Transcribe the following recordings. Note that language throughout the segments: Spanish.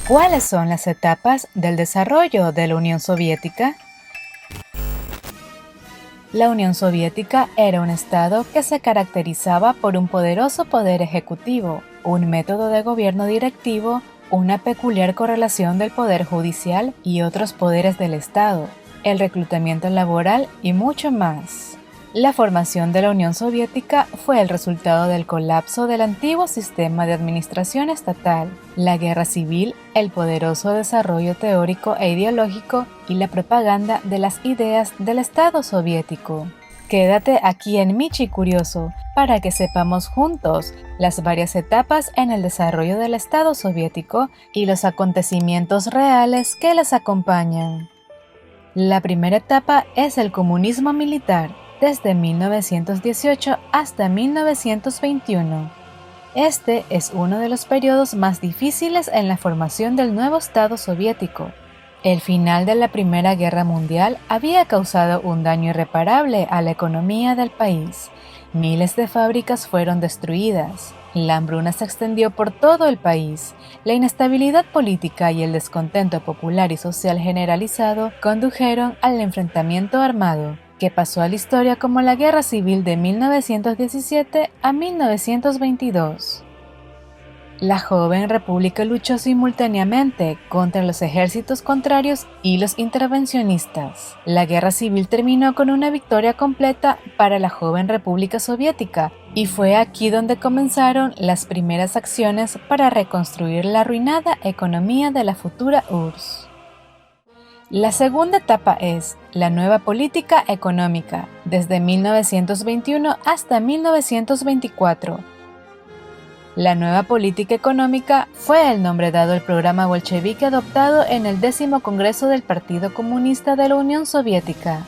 ¿Cuáles son las etapas del desarrollo de la Unión Soviética? La Unión Soviética era un estado que se caracterizaba por un poderoso poder ejecutivo, un método de gobierno directivo, una peculiar correlación del poder judicial y otros poderes del estado, el reclutamiento laboral y mucho más. La formación de la Unión Soviética fue el resultado del colapso del antiguo sistema de administración estatal, la guerra civil, el poderoso desarrollo teórico e ideológico y la propaganda de las ideas del Estado soviético. Quédate aquí en Michi Curioso para que sepamos juntos las varias etapas en el desarrollo del Estado soviético y los acontecimientos reales que las acompañan. La primera etapa es el comunismo militar, desde 1918 hasta 1921. Este es uno de los periodos más difíciles en la formación del nuevo Estado soviético. El final de la Primera Guerra Mundial había causado un daño irreparable a la economía del país. Miles de fábricas fueron destruidas. La hambruna se extendió por todo el país. La inestabilidad política y el descontento popular y social generalizado condujeron al enfrentamiento armado, que pasó a la historia como la Guerra Civil de 1917 a 1922. La joven república luchó simultáneamente contra los ejércitos contrarios y los intervencionistas. La guerra civil terminó con una victoria completa para la joven república soviética, y fue aquí donde comenzaron las primeras acciones para reconstruir la arruinada economía de la futura URSS. La segunda etapa es la nueva política económica, desde 1921 hasta 1924. La nueva política económica fue el nombre dado al programa bolchevique adoptado en el 10º Congreso del Partido Comunista de la Unión Soviética.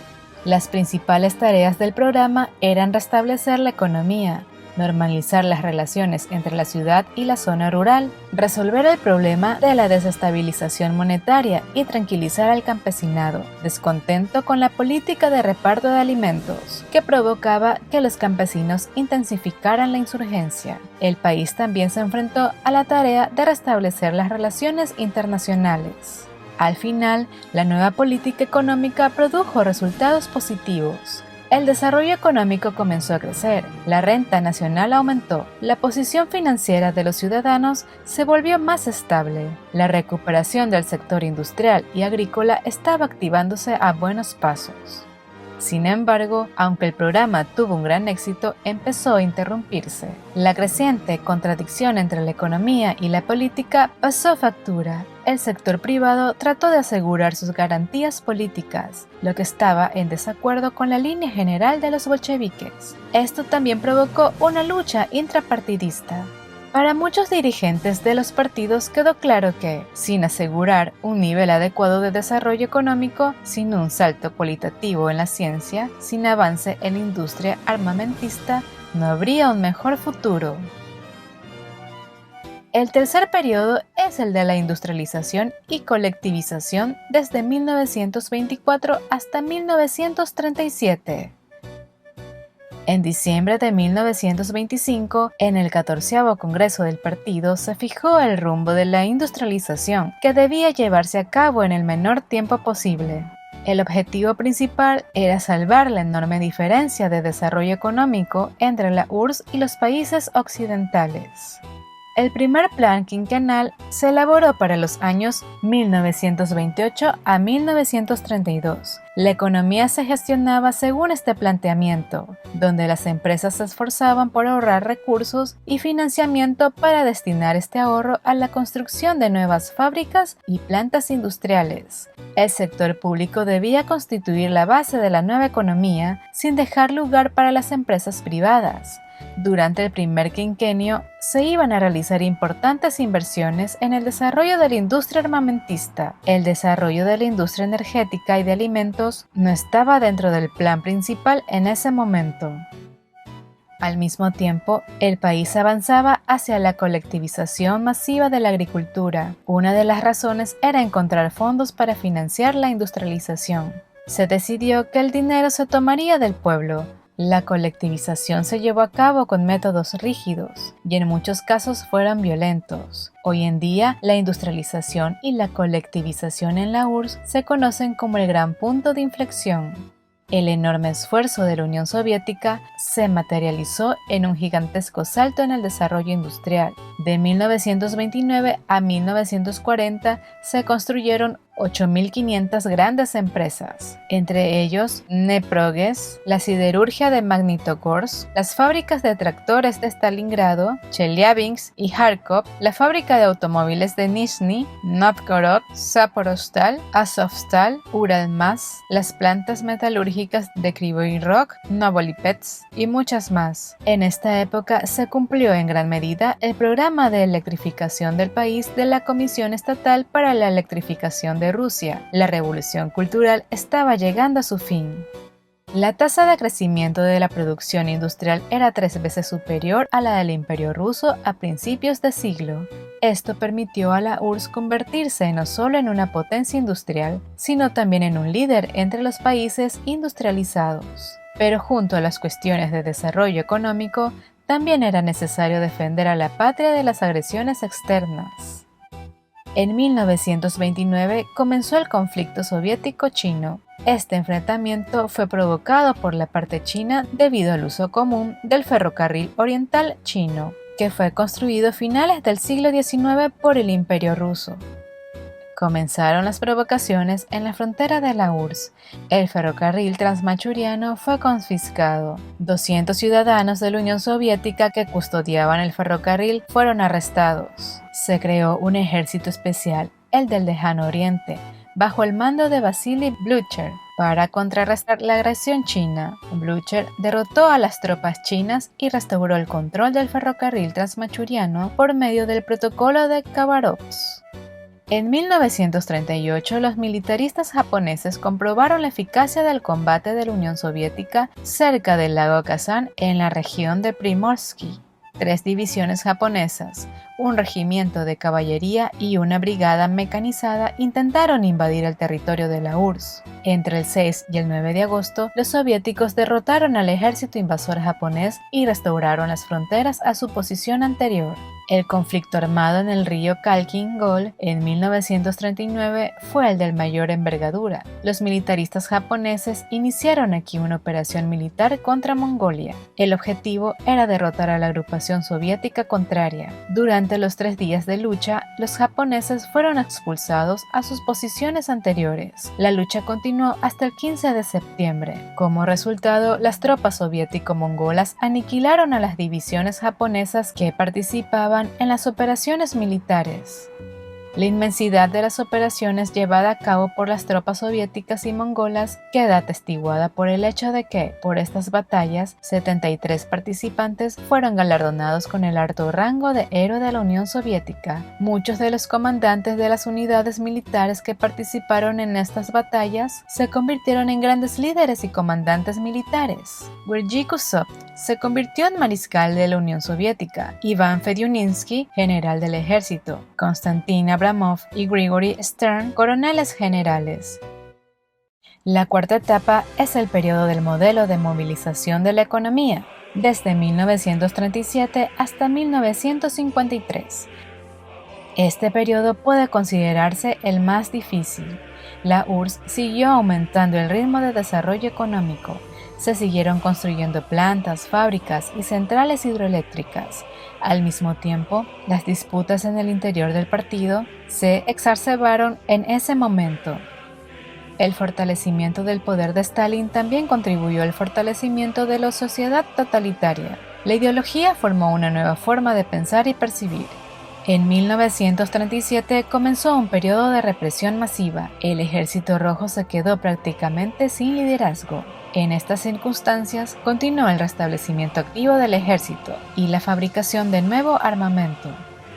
Las principales tareas del programa eran restablecer la economía, normalizar las relaciones entre la ciudad y la zona rural, resolver el problema de la desestabilización monetaria y tranquilizar al campesinado, descontento con la política de reparto de alimentos, que provocaba que los campesinos intensificaran la insurgencia. El país también se enfrentó a la tarea de restablecer las relaciones internacionales. Al final, la nueva política económica produjo resultados positivos. El desarrollo económico comenzó a crecer, la renta nacional aumentó, la posición financiera de los ciudadanos se volvió más estable, la recuperación del sector industrial y agrícola estaba activándose a buenos pasos. Sin embargo, aunque el programa tuvo un gran éxito, empezó a interrumpirse. La creciente contradicción entre la economía y la política pasó factura. El sector privado trató de asegurar sus garantías políticas, lo que estaba en desacuerdo con la línea general de los bolcheviques. Esto también provocó una lucha intrapartidista. Para muchos dirigentes de los partidos quedó claro que, sin asegurar un nivel adecuado de desarrollo económico, sin un salto cualitativo en la ciencia, sin avance en la industria armamentista, no habría un mejor futuro. El tercer periodo es el de la industrialización y colectivización desde 1924 hasta 1937. En diciembre de 1925, en el 14º Congreso del Partido, se fijó el rumbo de la industrialización, que debía llevarse a cabo en el menor tiempo posible. El objetivo principal era salvar la enorme diferencia de desarrollo económico entre la URSS y los países occidentales. El primer plan quinquenal se elaboró para los años 1928 a 1932. La economía se gestionaba según este planteamiento, donde las empresas se esforzaban por ahorrar recursos y financiamiento para destinar este ahorro a la construcción de nuevas fábricas y plantas industriales. El sector público debía constituir la base de la nueva economía sin dejar lugar para las empresas privadas. Durante el primer quinquenio se iban a realizar importantes inversiones en el desarrollo de la industria armamentista. El desarrollo de la industria energética y de alimentos no estaba dentro del plan principal en ese momento. Al mismo tiempo, el país avanzaba hacia la colectivización masiva de la agricultura. Una de las razones era encontrar fondos para financiar la industrialización. Se decidió que el dinero se tomaría del pueblo, La colectivización se llevó a cabo con métodos rígidos y en muchos casos fueron violentos. Hoy en día, la industrialización y la colectivización en la URSS se conocen como el gran punto de inflexión. El enorme esfuerzo de la Unión Soviética se materializó en un gigantesco salto en el desarrollo industrial. De 1929 a 1940 se construyeron 8.500 grandes empresas, entre ellos Dneprogas, la siderurgia de Magnitogorsk, las fábricas de tractores de Stalingrado, Chelyabinsk y Kharkov, la fábrica de automóviles de Nizhny Novgorod, Zaporozhstal, Azovstal, Uralmaz, las plantas metalúrgicas de Kryvyi Rog, Novolipetsk y muchas más. En esta época se cumplió en gran medida el programa de electrificación del país de la Comisión Estatal para la Electrificación de Rusia. La revolución cultural estaba llegando a su fin. La tasa de crecimiento de la producción industrial era 3 veces superior a la del Imperio ruso a principios de siglo. Esto permitió a la URSS convertirse no solo en una potencia industrial, sino también en un líder entre los países industrializados. Pero junto a las cuestiones de desarrollo económico, también era necesario defender a la patria de las agresiones externas. En 1929 comenzó el conflicto soviético-chino. Este enfrentamiento fue provocado por la parte china debido al uso común del ferrocarril oriental chino, que fue construido a finales del siglo XIX por el Imperio ruso. Comenzaron las provocaciones en la frontera de la URSS. El ferrocarril transmanchuriano fue confiscado. 200 ciudadanos de la Unión Soviética que custodiaban el ferrocarril fueron arrestados. Se creó un ejército especial, el del Lejano Oriente, bajo el mando de Vasily Blücher, para contrarrestar la agresión china. Blücher derrotó a las tropas chinas y restauró el control del ferrocarril transmanchuriano por medio del Protocolo de Khabarovsk. En 1938, los militaristas japoneses comprobaron la eficacia del combate de la Unión Soviética cerca del lago Kazán en la región de Primorsky. 3 divisiones japonesas, un regimiento de caballería y una brigada mecanizada intentaron invadir el territorio de la URSS. Entre el 6 y el 9 de agosto, los soviéticos derrotaron al ejército invasor japonés y restauraron las fronteras a su posición anterior. El conflicto armado en el río Khalkhin-Gol en 1939 fue el de mayor envergadura. Los militaristas japoneses iniciaron aquí una operación militar contra Mongolia. El objetivo era derrotar a la agrupación soviética contraria. Durante los 3 días de lucha, los japoneses fueron expulsados a sus posiciones anteriores. La lucha continuó hasta el 15 de septiembre. Como resultado, las tropas soviético-mongolas aniquilaron a las divisiones japonesas que participaban en las operaciones militares. La inmensidad de las operaciones llevadas a cabo por las tropas soviéticas y mongolas queda atestiguada por el hecho de que, por estas batallas, 73 participantes fueron galardonados con el alto rango de héroe de la Unión Soviética. Muchos de los comandantes de las unidades militares que participaron en estas batallas se convirtieron en grandes líderes y comandantes militares. Georgy Kutuzov se convirtió en mariscal de la Unión Soviética, Iván Fediuninsky, general del ejército, Konstantin Abramov y Grigory Stern, coroneles generales. La cuarta etapa es el periodo del modelo de movilización de la economía, desde 1937 hasta 1953. Este periodo puede considerarse el más difícil. La URSS siguió aumentando el ritmo de desarrollo económico. Se siguieron construyendo plantas, fábricas y centrales hidroeléctricas. Al mismo tiempo, las disputas en el interior del partido se exacerbaron en ese momento. El fortalecimiento del poder de Stalin también contribuyó al fortalecimiento de la sociedad totalitaria. La ideología formó una nueva forma de pensar y percibir. En 1937 comenzó un periodo de represión masiva. El Ejército Rojo se quedó prácticamente sin liderazgo. En estas circunstancias, continuó el restablecimiento activo del ejército y la fabricación de nuevo armamento.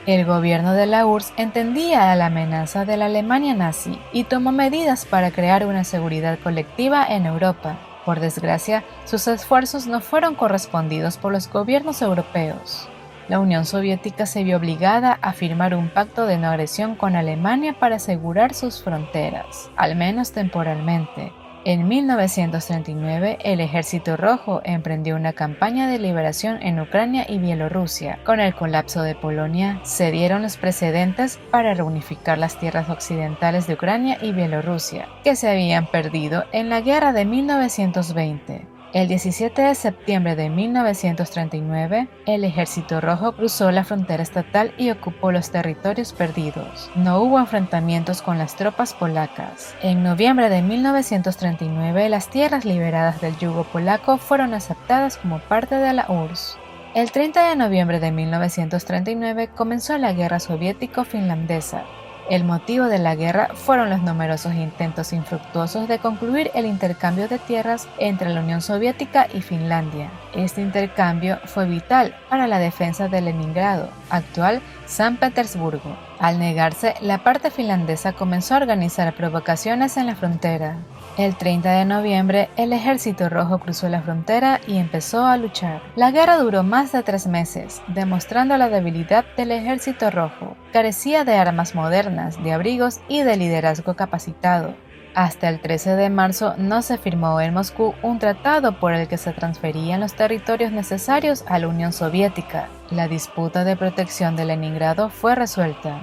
El gobierno de la URSS entendía la amenaza de la Alemania nazi y tomó medidas para crear una seguridad colectiva en Europa. Por desgracia, sus esfuerzos no fueron correspondidos por los gobiernos europeos. La Unión Soviética se vio obligada a firmar un pacto de no agresión con Alemania para asegurar sus fronteras, al menos temporalmente. En 1939, el Ejército Rojo emprendió una campaña de liberación en Ucrania y Bielorrusia. Con el colapso de Polonia, se dieron los precedentes para reunificar las tierras occidentales de Ucrania y Bielorrusia, que se habían perdido en la guerra de 1920. El 17 de septiembre de 1939, el Ejército Rojo cruzó la frontera estatal y ocupó los territorios perdidos. No hubo enfrentamientos con las tropas polacas. En noviembre de 1939, las tierras liberadas del yugo polaco fueron aceptadas como parte de la URSS. El 30 de noviembre de 1939 comenzó la Guerra Soviético-Finlandesa. El motivo de la guerra fueron los numerosos intentos infructuosos de concluir el intercambio de tierras entre la Unión Soviética y Finlandia. Este intercambio fue vital para la defensa de Leningrado, actual San Petersburgo. Al negarse, la parte finlandesa comenzó a organizar provocaciones en la frontera. El 30 de noviembre, el Ejército Rojo cruzó la frontera y empezó a luchar. La guerra duró más de 3 meses, demostrando la debilidad del Ejército Rojo. Carecía de armas modernas, de abrigos y de liderazgo capacitado. Hasta el 13 de marzo no se firmó en Moscú un tratado por el que se transferían los territorios necesarios a la Unión Soviética. La disputa de protección de Leningrado fue resuelta.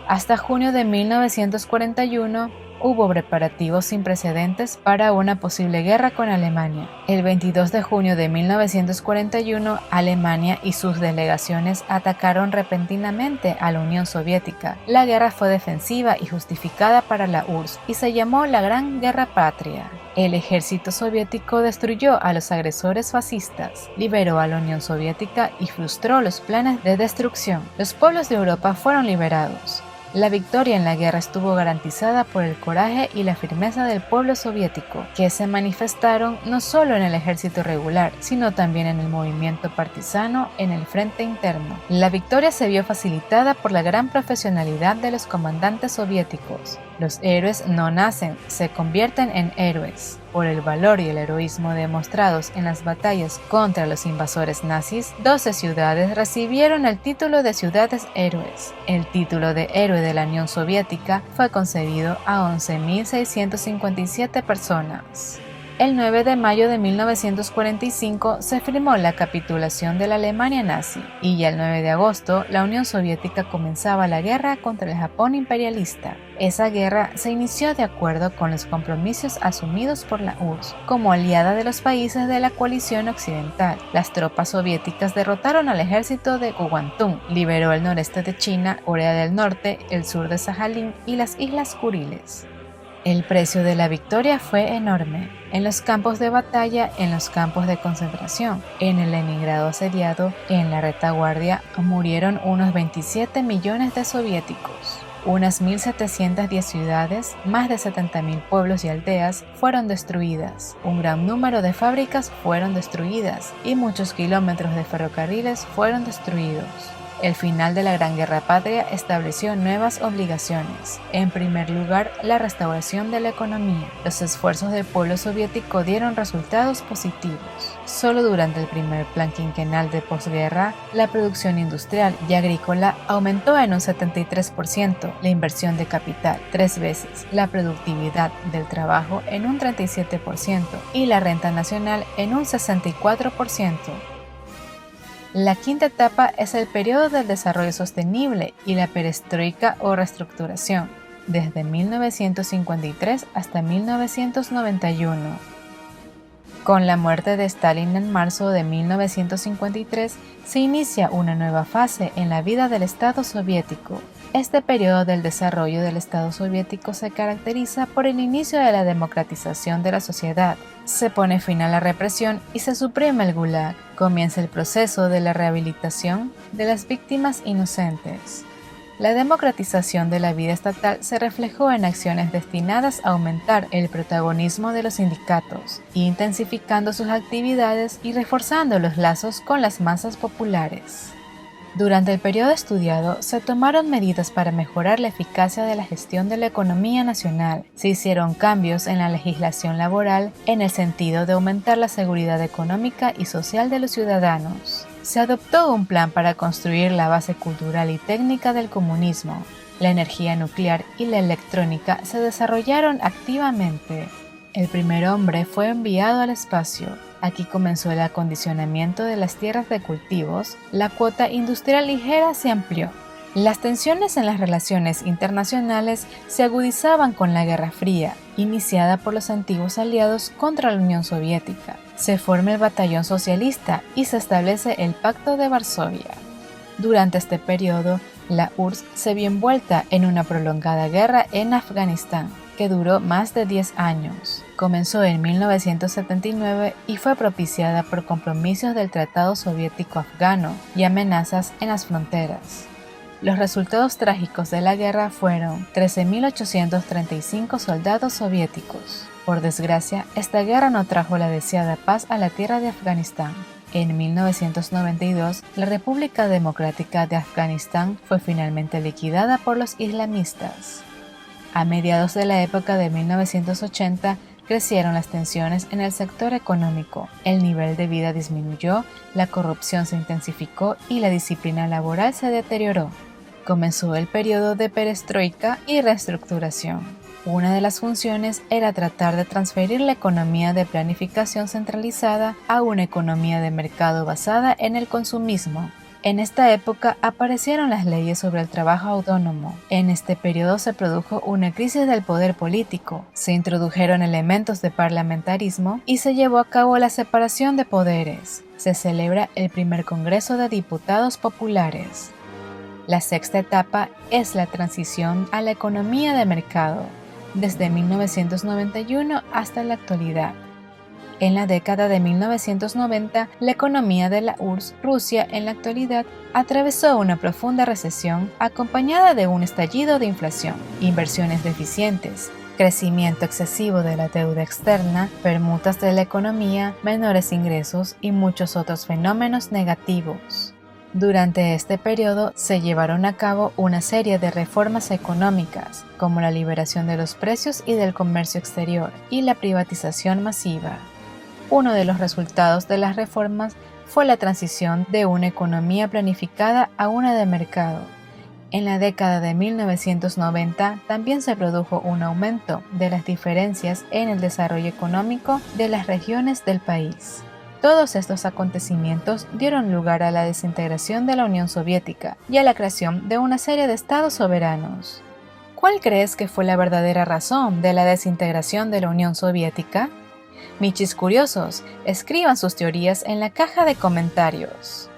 Hasta junio de 1941, hubo preparativos sin precedentes para una posible guerra con Alemania. El 22 de junio de 1941, Alemania y sus delegaciones atacaron repentinamente a la Unión Soviética. La guerra fue defensiva y justificada para la URSS y se llamó la Gran Guerra Patria. El ejército soviético destruyó a los agresores fascistas, liberó a la Unión Soviética y frustró los planes de destrucción. Los pueblos de Europa fueron liberados. La victoria en la guerra estuvo garantizada por el coraje y la firmeza del pueblo soviético, que se manifestaron no solo en el ejército regular, sino también en el movimiento partisano en el frente interno. La victoria se vio facilitada por la gran profesionalidad de los comandantes soviéticos. Los héroes no nacen, se convierten en héroes. Por el valor y el heroísmo demostrados en las batallas contra los invasores nazis, 12 ciudades recibieron el título de ciudades héroes. El título de héroe de la Unión Soviética fue concedido a 11.657 personas. El 9 de mayo de 1945 se firmó la capitulación de la Alemania nazi y ya el 9 de agosto la Unión Soviética comenzaba la guerra contra el Japón imperialista. Esa guerra se inició de acuerdo con los compromisos asumidos por la URSS como aliada de los países de la coalición occidental. Las tropas soviéticas derrotaron al ejército de Kuomintang, liberó el noreste de China, Corea del Norte, el sur de Sajalín y las Islas Kuriles. El precio de la victoria fue enorme. En los campos de batalla, en los campos de concentración, en el Leningrado asediado, en la retaguardia, murieron unos 27 millones de soviéticos. Unas 1.710 ciudades, más de 70.000 pueblos y aldeas fueron destruidas. Un gran número de fábricas fueron destruidas y muchos kilómetros de ferrocarriles fueron destruidos. El final de la Gran Guerra Patria estableció nuevas obligaciones. En primer lugar, la restauración de la economía. Los esfuerzos del pueblo soviético dieron resultados positivos. Solo durante el primer plan quinquenal de posguerra, la producción industrial y agrícola aumentó en un 73%, la inversión de capital 3 veces, la productividad del trabajo en un 37% y la renta nacional en un 64%. La quinta etapa es el periodo del desarrollo sostenible y la perestroika o reestructuración, desde 1953 hasta 1991. Con la muerte de Stalin en marzo de 1953, se inicia una nueva fase en la vida del Estado soviético. Este periodo del desarrollo del Estado soviético se caracteriza por el inicio de la democratización de la sociedad. Se pone fin a la represión y se suprime el Gulag. Comienza el proceso de la rehabilitación de las víctimas inocentes. La democratización de la vida estatal se reflejó en acciones destinadas a aumentar el protagonismo de los sindicatos, intensificando sus actividades y reforzando los lazos con las masas populares. Durante el periodo estudiado, se tomaron medidas para mejorar la eficacia de la gestión de la economía nacional. Se hicieron cambios en la legislación laboral en el sentido de aumentar la seguridad económica y social de los ciudadanos. Se adoptó un plan para construir la base cultural y técnica del comunismo. La energía nuclear y la electrónica se desarrollaron activamente. El primer hombre fue enviado al espacio. Aquí comenzó el acondicionamiento de las tierras de cultivos, la cuota industrial ligera se amplió. Las tensiones en las relaciones internacionales se agudizaban con la Guerra Fría, iniciada por los antiguos aliados contra la Unión Soviética. Se forma el Batallón Socialista y se establece el Pacto de Varsovia. Durante este periodo, la URSS se vio envuelta en una prolongada guerra en Afganistán, que duró más de 10 años. Comenzó en 1979 y fue propiciada por compromisos del Tratado Soviético-Afgano y amenazas en las fronteras. Los resultados trágicos de la guerra fueron 13.835 soldados soviéticos. Por desgracia, esta guerra no trajo la deseada paz a la tierra de Afganistán. En 1992, la República Democrática de Afganistán fue finalmente liquidada por los islamistas. A mediados de la época de 1980, crecieron las tensiones en el sector económico, el nivel de vida disminuyó, la corrupción se intensificó y la disciplina laboral se deterioró. Comenzó el periodo de perestroika y reestructuración. Una de las funciones era tratar de transferir la economía de planificación centralizada a una economía de mercado basada en el consumismo. En esta época aparecieron las leyes sobre el trabajo autónomo. En este periodo se produjo una crisis del poder político, se introdujeron elementos de parlamentarismo y se llevó a cabo la separación de poderes. Se celebra el primer Congreso de Diputados Populares. La sexta etapa es la transición a la economía de mercado, desde 1991 hasta la actualidad. En la década de 1990, la economía de la URSS, Rusia en la actualidad, atravesó una profunda recesión acompañada de un estallido de inflación, inversiones deficientes, crecimiento excesivo de la deuda externa, permutas de la economía, menores ingresos y muchos otros fenómenos negativos. Durante este periodo se llevaron a cabo una serie de reformas económicas, como la liberación de los precios y del comercio exterior y la privatización masiva. Uno de los resultados de las reformas fue la transición de una economía planificada a una de mercado. En la década de 1990 también se produjo un aumento de las diferencias en el desarrollo económico de las regiones del país. Todos estos acontecimientos dieron lugar a la desintegración de la Unión Soviética y a la creación de una serie de estados soberanos. ¿Cuál crees que fue la verdadera razón de la desintegración de la Unión Soviética? Michis curiosos, escriban sus teorías en la caja de comentarios.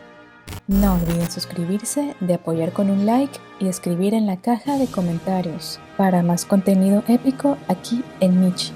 No olviden suscribirse, de apoyar con un like y escribir en la caja de comentarios para más contenido épico aquí en Michi.